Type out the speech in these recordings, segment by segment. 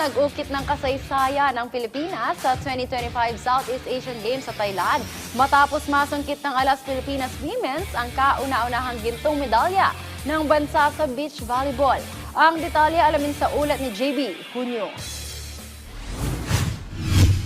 nag-ukit ng kasaysayan ang Pilipinas sa 2025 Southeast Asian Games sa Thailand. Matapos masungkit ng Alas Pilipinas Women's ang kauna-unahang gintong medalya ng bansa sa beach volleyball. Ang detalye alamin sa ulat ni JB Junio.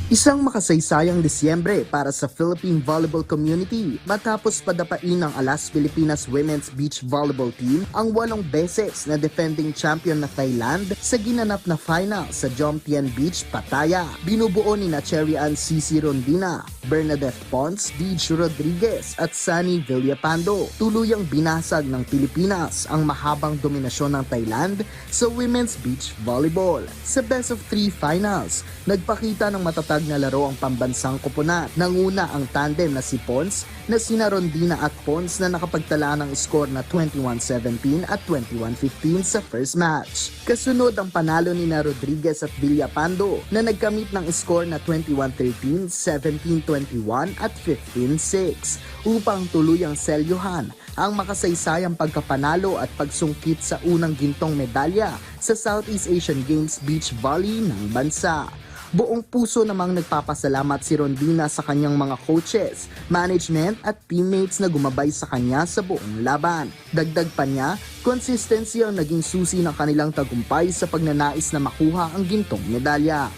Isang makasaysayang Disyembre para sa Philippine volleyball community matapos padapain ng Alas Pilipinas Women's Beach Volleyball Team ang 8 beses na defending champion na Thailand sa ginanap na final sa Jomtien Beach, Pattaya. Binubuo ni na Cherry Ann Cici Rondina, Bernadette Pons, Deej Rodriguez at Sunny Villapando. Tuluyang binasag ng Pilipinas ang mahabang dominasyon ng Thailand sa Women's Beach Volleyball. Sa Best of 3 Finals, nagpakita ng matatag na laro ang pambansang koponan. Nanguna ang tandem na si Pons na sina Rondina at Pons na nakapagtala ng score na 21-17 at 21-15 sa first match. Kasunod ang panalo ni na Rodriguez at Villapando na nagkamit ng score na 21-13, 17-21 at 15-6 upang tuluyang selyuhan ang makasaysayang pagkapanalo at pagsungkit sa unang gintong medalya sa Southeast Asian Games Beach Volley ng bansa. Buong puso namang nagpapasalamat si Rondina sa kanyang mga coaches, management at teammates na gumabay sa kanya sa buong laban. Dagdag pa niya, consistency ang naging susi ng kanilang tagumpay sa pagnanais na makuha ang gintong medalya.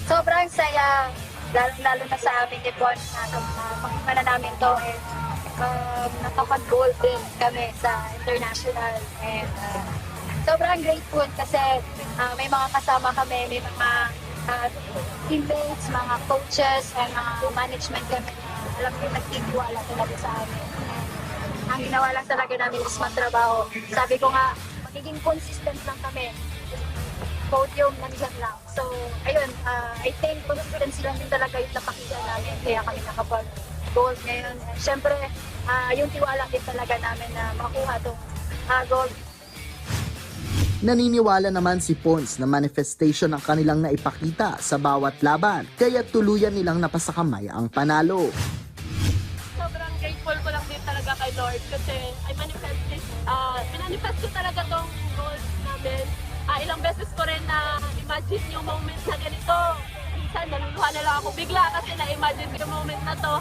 Sobrang saya, lalo na sa amin ni Bon na pagkakala namin to nakapag-gold din kami sa international and sobrang grateful kasi may mga kasama kami, may mga teammates, mga coaches, and mga management kami na alam ko nagtitiwala talaga sa amin. Ang ginawa lang talaga namin is magtrabaho. Sabi ko nga, magiging consistent lang kami. Podium nandiyan lang. So, ayun, I think consistency lang din talaga yung napakita namin. Kaya kami nakapag-gold ngayon. Siyempre, yung tiwala din talaga namin na makuha itong gold. Naniniwala naman si Pons na manifestation ang kanilang naipakita sa bawat laban, kaya tuluyan nilang napasakamay ang panalo. Sobrang grateful ko lang din talaga kay Lord kasi I manifest ko talaga tong goals namin. Ilang beses ko rin na imagine yung moment na ganito. Minsan naluluha na lang ako bigla kasi na-imagine ko yung moment na to.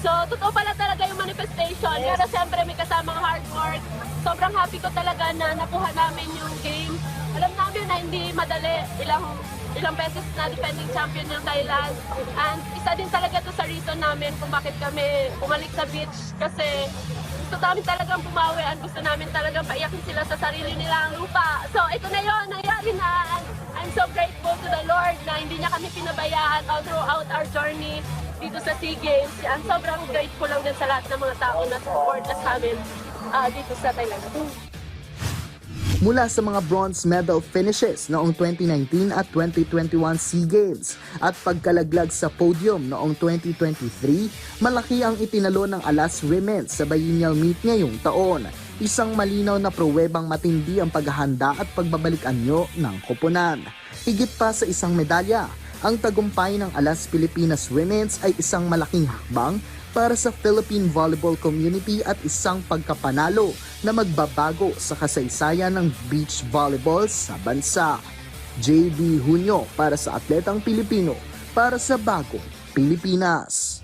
So, totoo pala talaga yung manifestation. Pero siyempre may kasamang hard work. Sobrang happy ko talaga na nakuha namin yung game. Alam namin na hindi madali. Ilang beses na defending champion ng Thailand. And isa din talaga to sa reason namin kung bakit kami bumalik sa beach. Kasi gusto namin talagang bumawi at gusto namin talagang paiyakin sila sa sarili nilang lupa. So ito na yun, nangyari na. I'm so grateful to the Lord na hindi niya kami pinabayaan all throughout our journey dito sa SEA Games. And sobrang grateful lang din sa lahat ng mga tao na support us sa amin dito sa Thailand. Mula sa mga bronze medal finishes noong 2019 at 2021 SEA Games at pagkalaglag sa podium noong 2023, malaki ang itinalo ng Alas Women sa biennial meet ngayong taon. Isang malinaw na pruwebang matindi ang paghahanda at pagbabalik-anyo ng koponan. Higit pa sa isang medalya, ang tagumpay ng Alas Pilipinas Women's ay isang malaking hakbang para sa Philippine volleyball community at isang pagkapanalo na magbabago sa kasaysayan ng beach volleyball sa bansa. JB Junio para sa Atletang Pilipino, para sa Bagong Pilipinas.